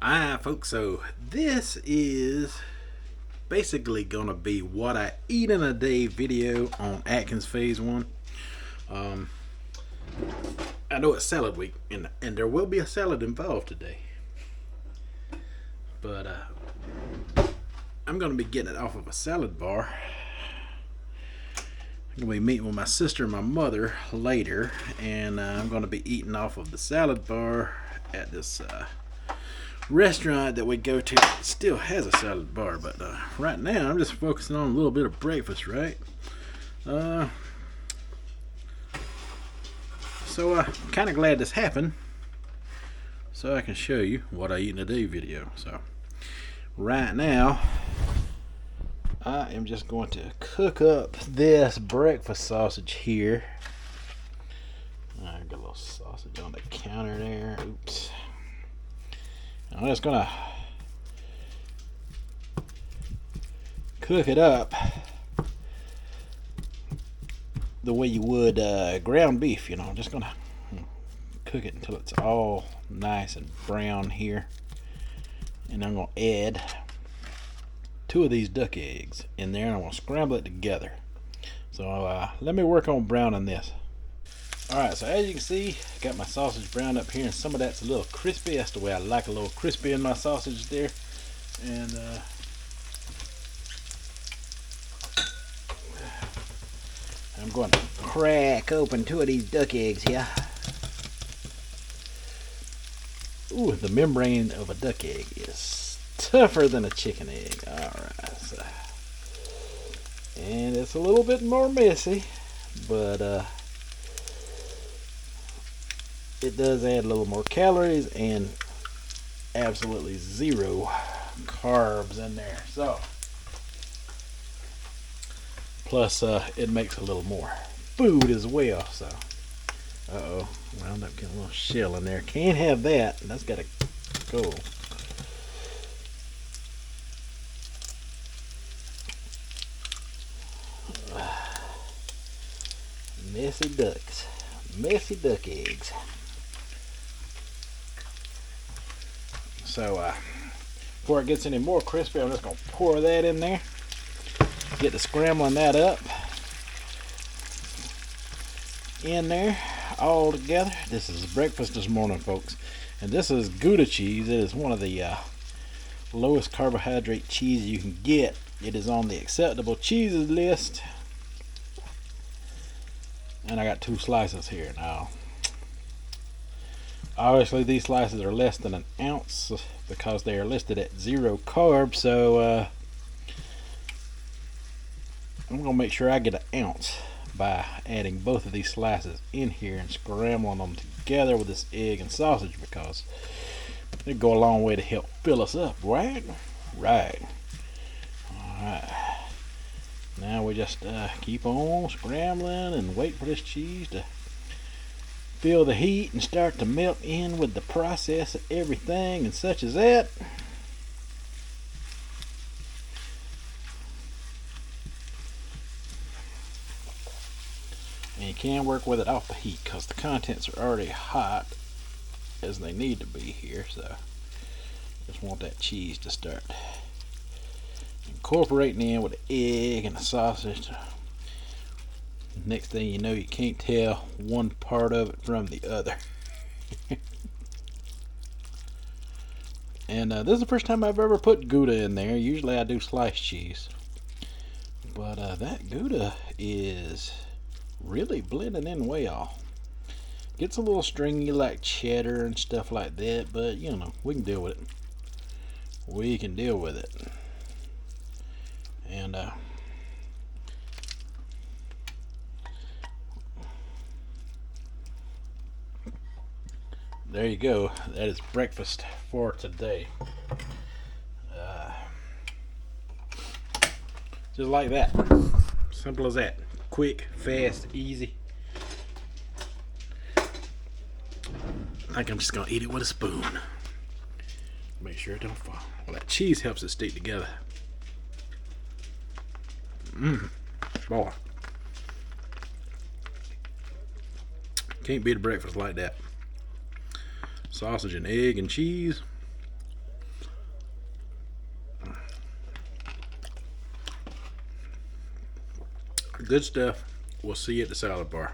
Alright, folks, so this is basically gonna be what I eat in a day video on Atkins Phase 1. Um, I know it's salad week, and there will be a salad involved today, but I'm gonna be getting it off of a salad bar. I'm gonna be meeting with my sister and my mother later, and I'm gonna be eating off of the salad bar at this restaurant that we go to. It still has a salad bar, but right now I'm just focusing on a little bit of breakfast, right? So kind of glad this happened, so I can show you what I eat in a day video. So right now I am just going to cook up this breakfast sausage here. I got a little sausage on the counter there. Oops. I'm just gonna cook it up the way you would ground beef. I'm just gonna cook it until it's all nice and brown here, and I'm gonna add 2 of these duck eggs in there, and I'm gonna scramble it together. So let me work on browning this. Alright, so as you can see, I got my sausage browned up here, and some of that's a little crispy. That's the way I like a little crispy in my sausage there. And I'm going to crack open 2 of these duck eggs here. Ooh, the membrane of a duck egg is tougher than a chicken egg. Alright, so, and it's a little bit more messy, but it does add a little more calories and absolutely 0 carbs in there. So plus it makes a little more food as well. So wound up getting a little shell in there. Can't have that. That's gotta go. Messy ducks. Messy duck eggs. So before it gets any more crispy, I'm just going to pour that in there. Get to scrambling that up in there all together. This is breakfast this morning, folks. And this is Gouda cheese. It is one of the lowest carbohydrate cheese you can get. It is on the acceptable cheeses list. And I got 2 slices here now. Obviously these slices are less than an ounce because they are listed at 0 carbs, so I'm going to make sure I get an ounce by adding both of these slices in here and scrambling them together with this egg and sausage, because they go a long way to help fill us up, right? Right. Alright. Now we just keep on scrambling and wait for this cheese to feel the heat and start to melt in with the process of everything and such as that. And you can work with it off the heat because the contents are already hot as they need to be here. So just want that cheese to start incorporating in with the egg and the sausage. Next thing you know, you can't tell one part of it from the other. And this is the first time I've ever put Gouda in there. Usually I do sliced cheese, but that Gouda is really blending in well. Gets a little stringy like cheddar and stuff like that, but we can deal with it. We can deal with it. And there you go. That is breakfast for today. Just like that. Simple as that. Quick, fast, easy. I think I'm just going to eat it with a spoon. Make sure it don't fall. Well, that cheese helps it stick together. Boy. Can't beat a breakfast like that. Sausage and egg and cheese. Good stuff. We'll see you at the salad bar.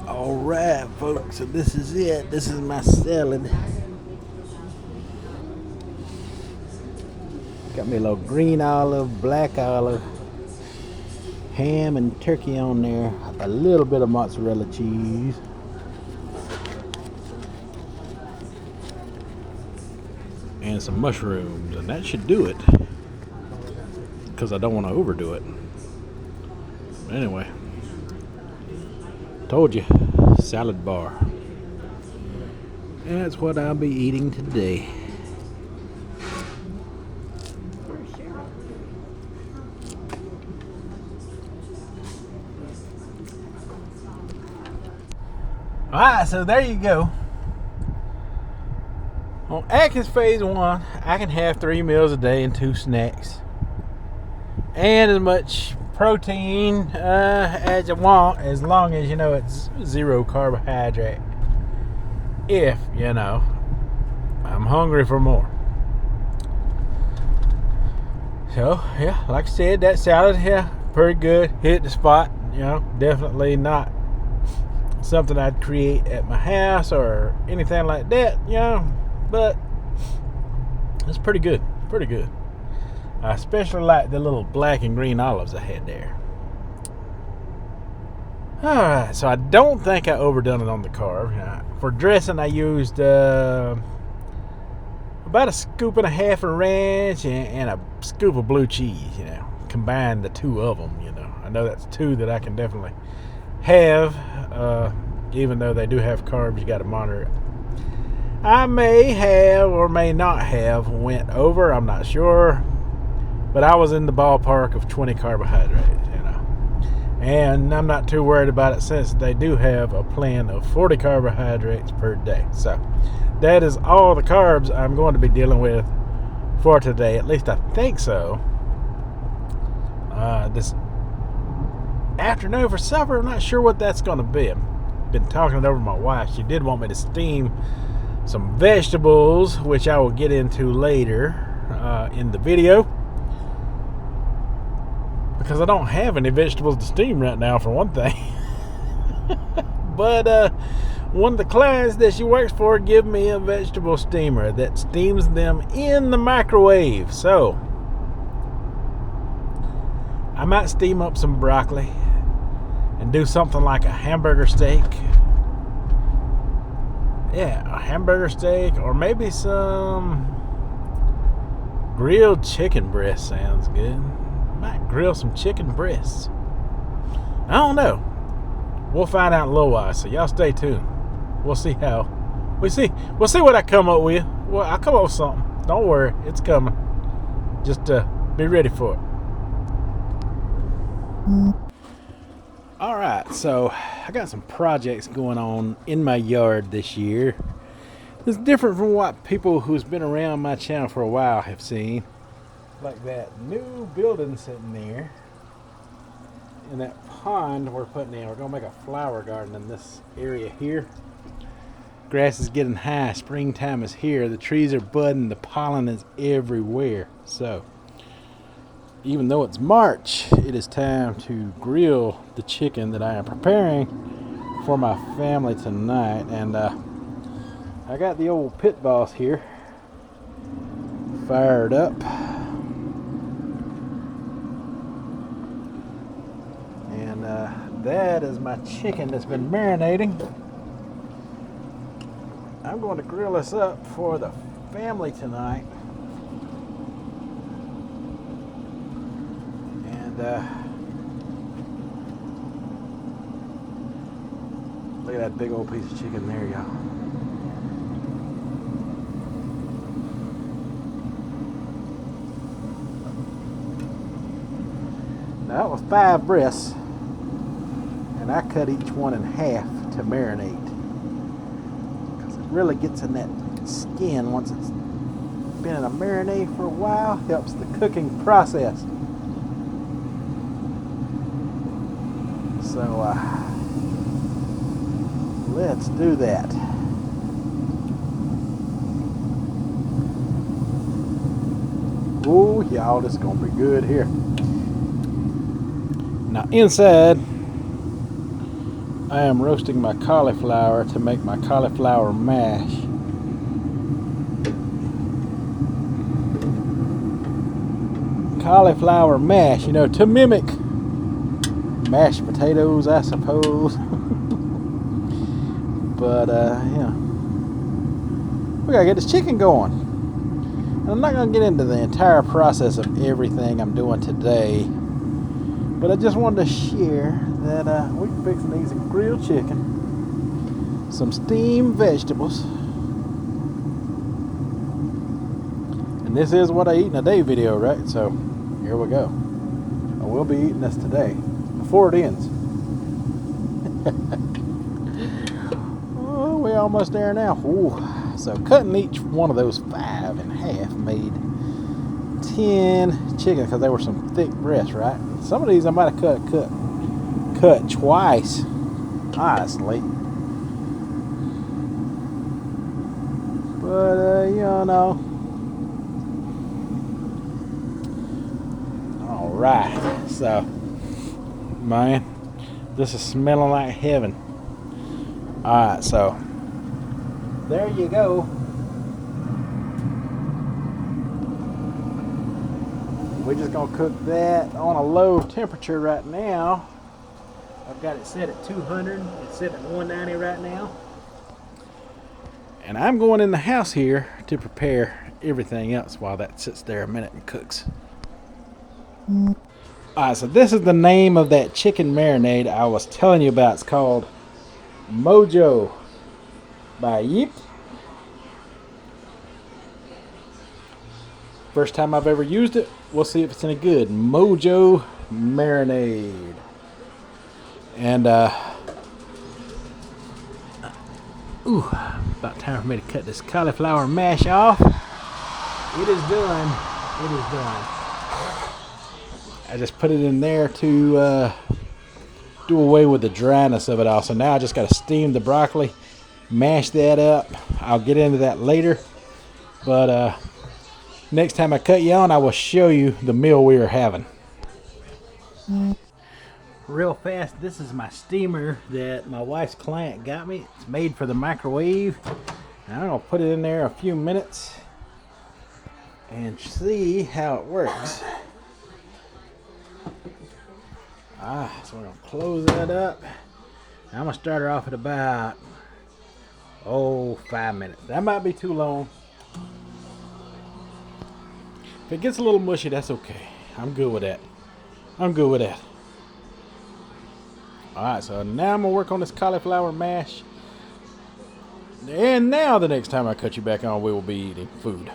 Alright, folks, so this is it. This is my salad. Got me a little green olive, black olive, ham and turkey on there, a little bit of mozzarella cheese, and some mushrooms, and that should do it, because I don't want to overdo it. But anyway, told you, salad bar. That's what I'll be eating today. Alright, so there you go. On Atkins Phase 1, I can have 3 meals a day and 2 snacks. And as much protein as I want, as long as, it's 0 carbohydrate. If, I'm hungry for more. So, yeah, like I said, that salad here, pretty good. Hit the spot, definitely not something I'd create at my house or anything like that, but it's pretty good. I especially like the little black and green olives I had there. Alright, so I don't think I overdone it on the carb. For dressing, I used about a scoop and a half of ranch and a scoop of blue cheese, combine the two of them, I know that's 2 that I can definitely have, even though they do have carbs, you got to monitor it. I may have or may not have went over, I'm not sure, but I was in the ballpark of 20 carbohydrates, and I'm not too worried about it since they do have a plan of 40 carbohydrates per day. So that is all the carbs I'm going to be dealing with for today, at least I think so. This afternoon for supper, I'm not sure what that's going to be. I've been talking it over with my wife. She did want me to steam some vegetables, which I will get into later in the video, because I don't have any vegetables to steam right now, for one thing. But one of the clients that she works for gave me a vegetable steamer that steams them in the microwave. So I might steam up some broccoli and do something like a hamburger steak. Yeah, a hamburger steak, or maybe some grilled chicken breast sounds good. Might grill some chicken breasts. I don't know. We'll find out in a little while, so y'all stay tuned. we'll see how. We'll see what I come up with. Well, I'll come up with something. Don't worry, it's coming. Just be ready for it. Alright, so I got some projects going on in my yard this year. It's different from what people who's been around my channel for a while have seen. Like that new building sitting there. And that pond we're putting in. We're going to make a flower garden in this area here. Grass is getting high. Springtime is here. The trees are budding. The pollen is everywhere. So, even though it's March, it is time to grill the chicken that I am preparing for my family tonight. And I got the old pit boss here fired up. And that is my chicken that's been marinating. I'm going to grill this up for the family tonight. And look at that big old piece of chicken there, y'all. Now that was 5 breasts, and I cut each one in half to marinate. Really gets in that skin once it's been in a marinade for a while. Helps the cooking process. So let's do that. Oh y'all, this is gonna be good here. Now inside I am roasting my cauliflower to make my cauliflower mash. Cauliflower mash, you know, to mimic mashed potatoes, I suppose. But, yeah. We gotta get this chicken going. And I'm not gonna get into the entire process of everything I'm doing today. But I just wanted to share that we're fixing these grilled chicken, some steamed vegetables, and this is what I eat in a day video, right? So here we go. I will be eating this today before it ends. Oh, we're almost there now. Ooh. So cutting each one of those 5 in half made 10 chicken, because they were some thick breasts, right? Some of these I might have cut twice, honestly. But you know. All right, so man, this is smelling like heaven. All right, so there you go. We're just gonna cook that on a low temperature right now. I've got it set at 200. It's set at 190 right now. And I'm going in the house here to prepare everything else while that sits there a minute and cooks. Alright, so this is the name of that chicken marinade I was telling you about. It's called Mojo by Yip. First time I've ever used it. We'll see if it's any good. Mojo marinade. And about time for me to cut this cauliflower mash off. It is done. It is done. I just put it in there to do away with the dryness of it all. So now I just got to steam the broccoli, mash that up. I'll get into that later. But next time I cut you on, I will show you the meal we are having. Real fast, this is my steamer that my wife's client got me. It's made for the microwave. And I'm going to put it in there a few minutes and see how it works. So we're going to close that up. I'm going to start her off at about 5 minutes. That might be too long. If it gets a little mushy, that's okay. I'm good with that. Alright, so now I'm going to work on this cauliflower mash. And now the next time I cut you back on, we will be eating food.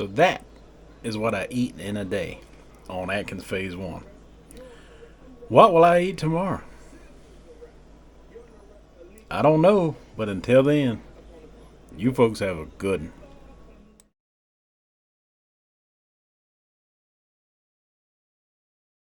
So that is what I eat in a day on Atkins Phase 1. What will I eat tomorrow? I don't know, but until then, you folks have a good one.